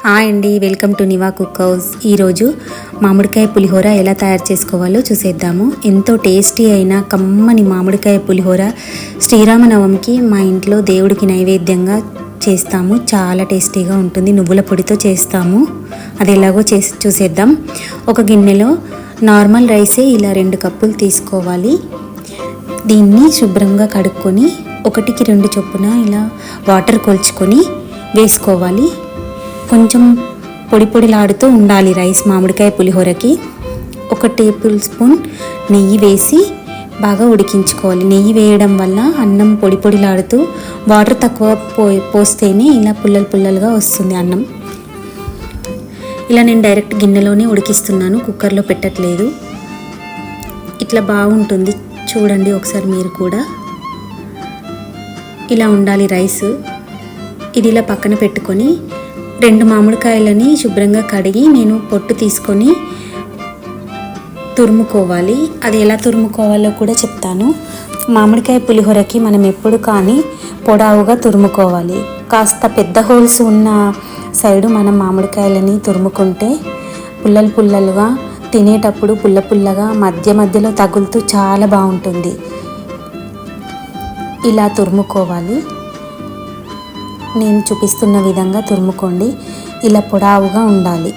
Hi అండి, welcome to నివా cook house. ఈరోజు మామిడికాయ పులిహోర ఎలా తయారు చేసుకోవాలో చూసేద్దాము. ఎంతో టేస్టీ అయిన కమ్మని మామిడికాయ పులిహోర శ్రీరామనవమికి మా ఇంట్లో దేవుడికి నైవేద్యంగా చేస్తాము. చాలా టేస్టీగా ఉంటుంది. నువ్వుల పొడితో చేస్తాము. అది ఎలాగో చూసేద్దాం. ఒక గిన్నెలో నార్మల్ రైసే ఇలా 2 కప్పులు తీసుకోవాలి. దీన్ని శుభ్రంగా కడుక్కొని 1కి 2 చొప్పున ఇలా వాటర్ కొల్చుకొని వేసుకోవాలి. కొంచెం పొడి పొడిలాడుతూ ఉండాలి రైస్ మామిడికాయ పులిహోరకి. 1 టేబుల్ స్పూన్ నెయ్యి వేసి బాగా ఉడికించుకోవాలి. నెయ్యి వేయడం వల్ల అన్నం పొడి పొడిలాడుతూ వాటర్ తక్కువ పోస్తేనే ఇలా పుల్లలుగా వస్తుంది అన్నం. ఇలా నేను డైరెక్ట్ గిన్నెలోనే ఉడికిస్తున్నాను, కుక్కర్లో పెట్టట్లేదు. ఇట్లా బాగుంటుంది. చూడండి ఒకసారి మీరు కూడా. ఇలా ఉండాలి రైస్. ఇది ఇలా పక్కన పెట్టుకొని 2 మామిడికాయలని శుభ్రంగా కడిగి నేను పొట్టు తీసుకొని తురుముకోవాలి. అది ఎలా తురుముకోవాలో కూడా చెప్తాను. మామిడికాయ పులిహోరకి మనం ఎప్పుడు కానీ పొడవుగా తురుముకోవాలి. కాస్త పెద్ద హోల్స్ ఉన్న సైడు మనం మామిడికాయలని తురుముకుంటే పుల్లలుగా తినేటప్పుడు పుల్లగా మధ్యలో తగులుతూ చాలా బాగుంటుంది. ఇలా తురుముకోవాలి. నేను చూపిస్తున్న విధంగా తురుముకోండి. ఇలా పొడవుగా ఉండాలి.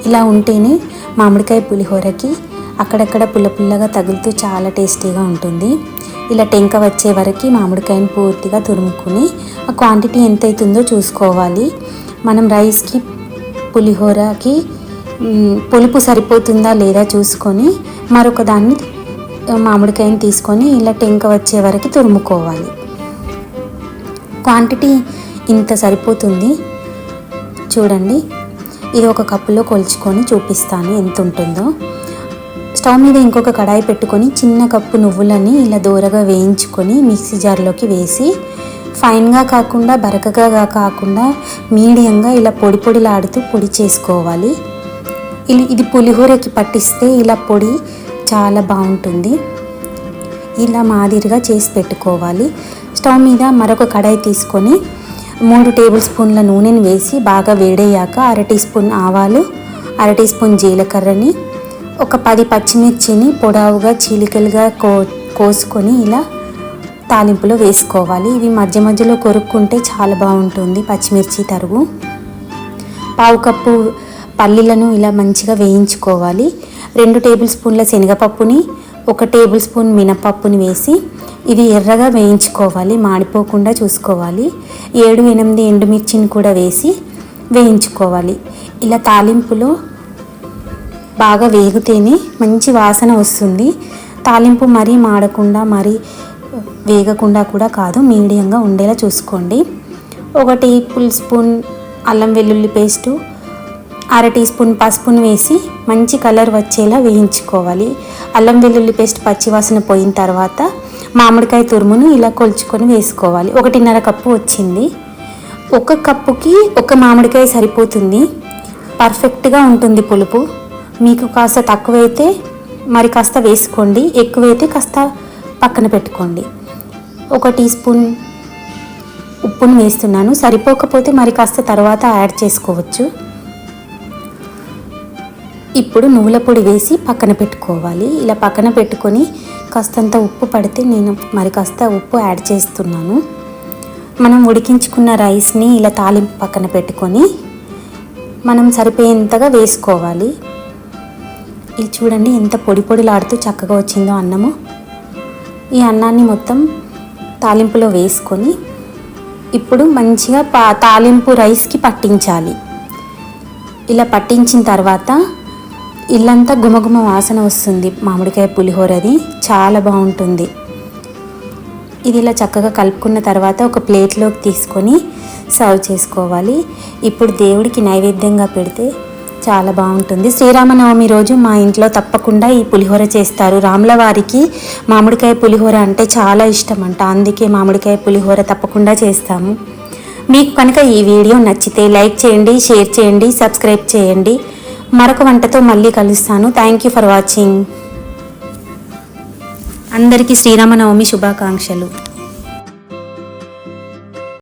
ఇలా ఉంటేనే మామిడికాయ పులిహోరకి అక్కడక్కడ పుల్లగా తగులుతూ చాలా టేస్టీగా ఉంటుంది. ఇలా టెంక వచ్చే వరకు మామిడికాయని పూర్తిగా తురుముకొని ఆ క్వాంటిటీ ఎంత అవుతుందో చూసుకోవాలి. మనం రైస్కి పులిహోరకి పులుపు సరిపోతుందా లేదా చూసుకొని మరొక దాన్ని మామిడికాయని తీసుకొని ఇలా టెంక వచ్చే వరకు తురుముకోవాలి. క్వాంటిటీ ఇంత సరిపోతుంది. చూడండి, ఇది 1 కప్పులో కొలుచుకొని చూపిస్తాను ఎంత ఉంటుందో. స్టవ్ మీద ఇంకొక కడాయి పెట్టుకొని చిన్న కప్పు నువ్వులని ఇలా దూరగా వేయించుకొని మిక్సీ జార్లోకి వేసి ఫైన్గా కాకుండా బరకగా కాకుండా మీడియంగా ఇలా పొడిలాడుతూ పొడి చేసుకోవాలి. ఇది పులిహోరకి పట్టిస్తే ఇలా పొడి చాలా బాగుంటుంది. ఇలా మాదిరిగా చేసి పెట్టుకోవాలి. స్టవ్ మీద మరొక కడాయి తీసుకొని 3 టేబుల్ స్పూన్ల నూనెని వేసి బాగా వేడయ్యాక 1/2 టీ స్పూన్ ఆవాలు, 1/2 టీ స్పూన్ జీలకర్రని, ఒక 10 పచ్చిమిర్చిని పొడవుగా చీలికలుగా కోసుకొని ఇలా తాలింపులో వేసుకోవాలి. ఇవి మధ్యలో కొరుక్కుంటే చాలా బాగుంటుంది. పచ్చిమిర్చి తరుగు, 1/2 కప్పు పల్లీలను ఇలా మంచిగా వేయించుకోవాలి. 2 టేబుల్ స్పూన్ల శనగపప్పుని, 1 టేబుల్ స్పూన్ మినపప్పుని వేసి ఇవి ఎర్రగా వేయించుకోవాలి. మాడిపోకుండా చూసుకోవాలి. 7-8 ఎండుమిర్చిని కూడా వేసి వేయించుకోవాలి. ఇలా తాలింపులో బాగా వేగితేనే మంచి వాసన వస్తుంది. తాలింపు మరీ మాడకుండా మరీ వేగకుండా కూడా కాదు, మీడియంగా ఉండేలా చూసుకోండి. 1 టేబుల్ స్పూన్ అల్లం వెల్లుల్లి పేస్టు, 1/2 టీ స్పూన్ పసుపును వేసి మంచి కలర్ వచ్చేలా వేయించుకోవాలి. అల్లం వెల్లుల్లి పేస్ట్ పచ్చివాసన పోయిన తర్వాత మామిడికాయ తురుమును ఇలా కొలుచుకొని వేసుకోవాలి. 1.5 కప్పు వచ్చింది. 1 కప్పుకి 1 మామిడికాయ సరిపోతుంది. పర్ఫెక్ట్గా ఉంటుంది పులుపు. మీకు కాస్త తక్కువైతే మరి కాస్త వేసుకోండి, ఎక్కువైతే కాస్త పక్కన పెట్టుకోండి. 1 టీ స్పూన్ ఉప్పును వేస్తున్నాను. సరిపోకపోతే మరి కాస్త తర్వాత యాడ్ చేసుకోవచ్చు. ఇప్పుడు నువ్వుల పొడి వేసి పక్కన పెట్టుకోవాలి. ఇలా పక్కన పెట్టుకొని కాస్తంత ఉప్పు పడితే నేను మరి కాస్త ఉప్పు యాడ్ చేస్తున్నాను. మనం ఉడికించుకున్న రైస్ని ఇలా తాలింపు పక్కన పెట్టుకొని మనం సరిపోయేంతగా వేసుకోవాలి. ఇది చూడండి ఎంత పొడిలాడుతూ చక్కగా వచ్చిందో అన్నము. ఈ అన్నాన్ని మొత్తం తాలింపులో వేసుకొని ఇప్పుడు మంచిగా తాలింపు రైస్కి పట్టించాలి. ఇలా పట్టించిన తర్వాత ఇల్లంతా గుమగుమ వాసన వస్తుంది. మామిడికాయ పులిహోరది చాలా బాగుంటుంది. ఇది ఇలా చక్కగా కలుపుకున్న తర్వాత ఒక ప్లేట్లోకి తీసుకొని సర్వ్ చేసుకోవాలి. ఇప్పుడు దేవుడికి నైవేద్యంగా పెడితే చాలా బాగుంటుంది. శ్రీరామనవమి రోజు మా ఇంట్లో తప్పకుండా ఈ పులిహోర చేస్తారు. రాముల వారికి మామిడికాయ పులిహోర అంటే చాలా ఇష్టం అంట. అందుకే మామిడికాయ పులిహోర తప్పకుండా చేస్తాము. మీకు కనుక ఈ వీడియో నచ్చితే లైక్ చేయండి, షేర్ చేయండి, సబ్స్క్రైబ్ చేయండి. మరొక వంటతో మళ్ళీ కలుస్తాను. Thank you for watching. అందరికీ శ్రీరామనవమి శుభాకాంక్షలు.